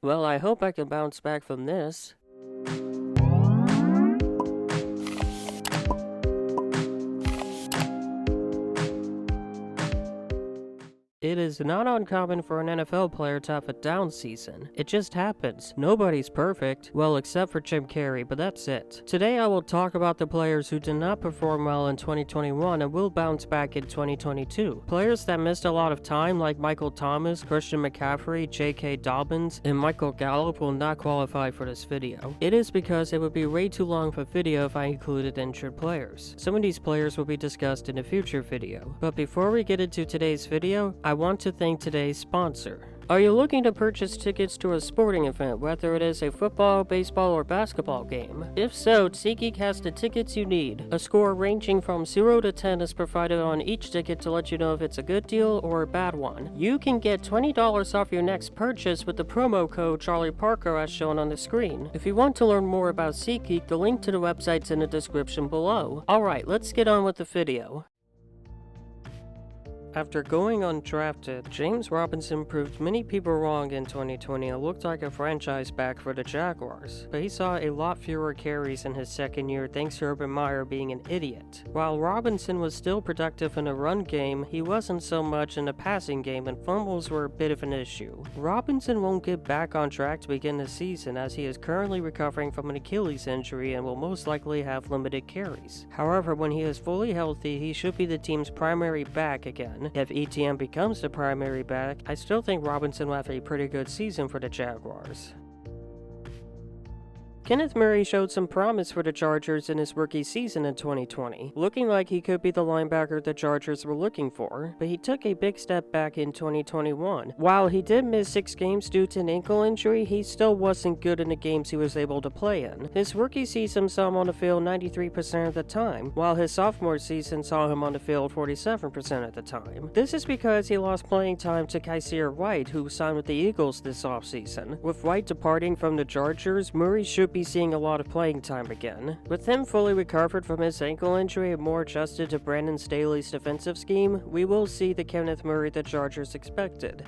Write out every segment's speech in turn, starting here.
Well, I hope I can bounce back from this. It is not uncommon for an NFL player to have a down season. It just happens. Nobody's perfect. Well, except for Jim Carrey, but that's it. Today I will talk about the players who did not perform well in 2021 and will bounce back in 2022. Players that missed a lot of time like Michael Thomas, Christian McCaffrey, J.K. Dobbins, and Michael Gallup will not qualify for this video. It is because it would be way too long of a video if I included injured players. Some of these players will be discussed in a future video. But before we get into today's video, I want to thank today's sponsor. Are you looking to purchase tickets to a sporting event, whether it is a football, baseball, or basketball game? If so, SeatGeek has the tickets you need. A score ranging from 0 to 10 is provided on each ticket to let you know if it's a good deal or a bad one. You can get $20 off your next purchase with the promo code Charlie Parker as shown on the screen. If you want to learn more about SeatGeek, the link to the website's in the description below. Alright, let's get on with the video. After going undrafted, James Robinson proved many people wrong in 2020 and looked like a franchise back for the Jaguars, but he saw a lot fewer carries in his second year thanks to Urban Meyer being an idiot. While Robinson was still productive in the run game, he wasn't so much in the passing game and fumbles were a bit of an issue. Robinson won't get back on track to begin the season as he is currently recovering from an Achilles injury and will most likely have limited carries. However, when he is fully healthy, he should be the team's primary back again. If ETN becomes the primary back, I still think Robinson will have a pretty good season for the Jaguars. Kenneth Murray showed some promise for the Chargers in his rookie season in 2020, looking like he could be the linebacker the Chargers were looking for, but he took a big step back in 2021. While he did miss 6 games due to an ankle injury, he still wasn't good in the games he was able to play in. His rookie season saw him on the field 93% of the time, while his sophomore season saw him on the field 47% of the time. This is because he lost playing time to Kaiser White, who signed with the Eagles this offseason. With White departing from the Chargers, Murray should be seeing a lot of playing time again. With him fully recovered from his ankle injury and more adjusted to Brandon Staley's defensive scheme, we will see the Kenneth Murray the Chargers expected.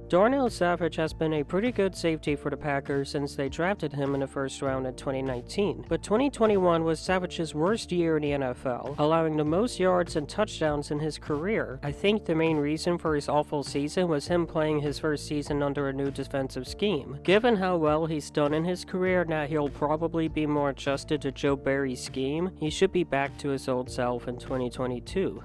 Darnell Savage has been a pretty good safety for the Packers since they drafted him in the first round in 2019, but 2021 was Savage's worst year in the NFL, allowing the most yards and touchdowns in his career. I think the main reason for his awful season was him playing his first season under a new defensive scheme. Given how well he's done in his career, now he'll probably be more adjusted to Joe Barry's scheme. He should be back to his old self in 2022.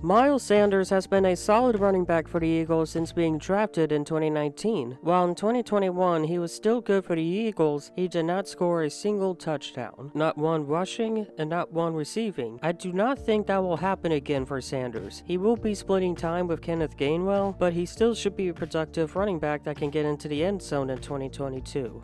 Miles Sanders has been a solid running back for the Eagles since being drafted in 2019. While in 2021 he was still good for the Eagles, he did not score a single touchdown, not one rushing and not one receiving. I do not think that will happen again for Sanders. He will be splitting time with Kenneth Gainwell, but he still should be a productive running back that can get into the end zone in 2022.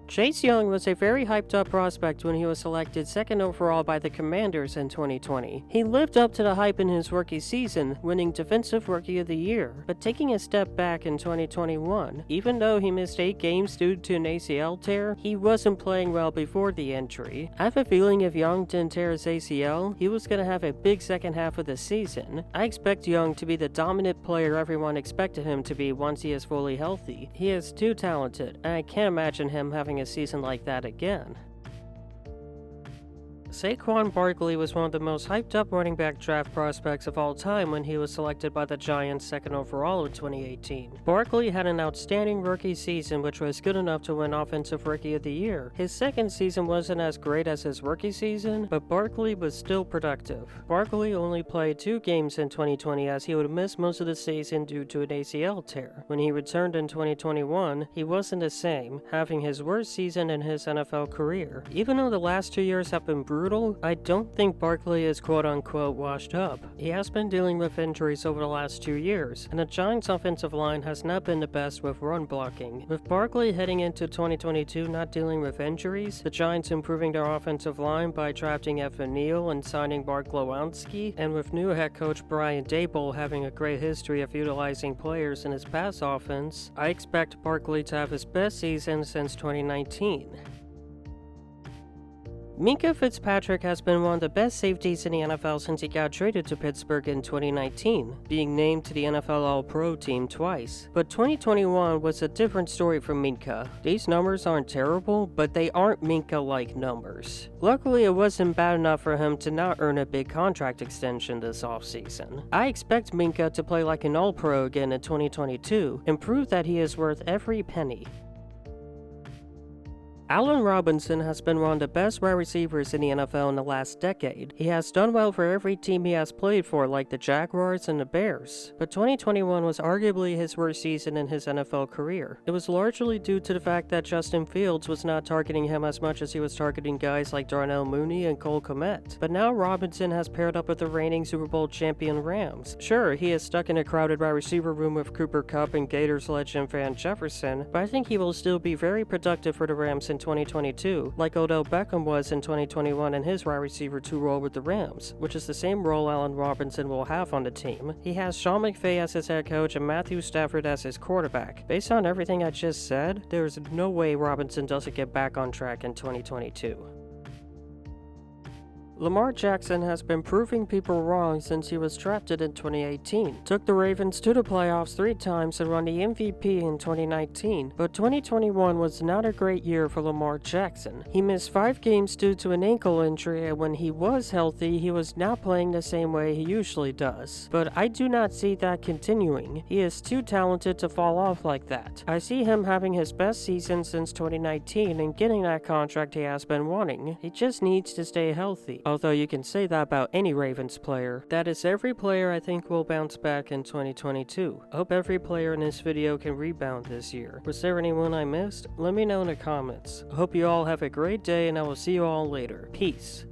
Chase Young was a very hyped up prospect when he was selected second overall by the Commanders in 2020. He lived up to the hype in his rookie season, winning Defensive Rookie of the Year, but taking a step back in 2021. Even though he missed 8 games due to an ACL tear, he wasn't playing well before the injury. I have a feeling if Young didn't tear his ACL, he was going to have a big second half of the season. I expect Young to be the dominant player everyone expected him to be once he is fully healthy. He is too talented, and I can't imagine him having a season like that again. Saquon Barkley was one of the most hyped up running back draft prospects of all time when he was selected by the Giants second overall in 2018. Barkley had an outstanding rookie season which was good enough to win Offensive Rookie of the Year. His second season wasn't as great as his rookie season, but Barkley was still productive. Barkley only played 2 games in 2020 as he would miss most of the season due to an ACL tear. When he returned in 2021, he wasn't the same, having his worst season in his NFL career. Even though the last 2 years have been brutal, I don't think Barkley is quote-unquote washed up. He has been dealing with injuries over the last 2 years, and the Giants' offensive line has not been the best with run blocking. With Barkley heading into 2022 not dealing with injuries, the Giants improving their offensive line by drafting Evan Neal and signing Mark Lewanski, and with new head coach Brian Daboll having a great history of utilizing players in his pass offense, I expect Barkley to have his best season since 2019. Minkah Fitzpatrick has been one of the best safeties in the NFL since he got traded to Pittsburgh in 2019, being named to the NFL All-Pro team twice. But 2021 was a different story for Minkah. These numbers aren't terrible, but they aren't Minkah-like numbers. Luckily, it wasn't bad enough for him to not earn a big contract extension this offseason. I expect Minkah to play like an All-Pro again in 2022 and prove that he is worth every penny. Allen Robinson has been one of the best wide receivers in the NFL in the last decade. He has done well for every team he has played for, like the Jaguars and the Bears. But 2021 was arguably his worst season in his NFL career. It was largely due to the fact that Justin Fields was not targeting him as much as he was targeting guys like Darnell Mooney and Cole Kmet. But now Robinson has paired up with the reigning Super Bowl champion Rams. Sure, he is stuck in a crowded wide receiver room with Cooper Kupp and Gators legend Van Jefferson, but I think he will still be very productive for the Rams in 2022, like Odell Beckham was in 2021 in his wide receiver 2 role with the Rams, which is the same role Allen Robinson will have on the team. He has Sean McVay as his head coach and Matthew Stafford as his quarterback. Based on everything I just said, there is no way Robinson doesn't get back on track in 2022. Lamar Jackson has been proving people wrong since he was drafted in 2018. Took the Ravens to the playoffs 3 times and won the MVP in 2019, but 2021 was not a great year for Lamar Jackson. He missed 5 games due to an ankle injury, and when he was healthy, he was not playing the same way he usually does. But I do not see that continuing. He is too talented to fall off like that. I see him having his best season since 2019 and getting that contract he has been wanting. He just needs to stay healthy. Although you can say that about any Ravens player. That is every player I think will bounce back in 2022. I hope every player in this video can rebound this year. Was there anyone I missed? Let me know in the comments. I hope you all have a great day and I will see you all later. Peace.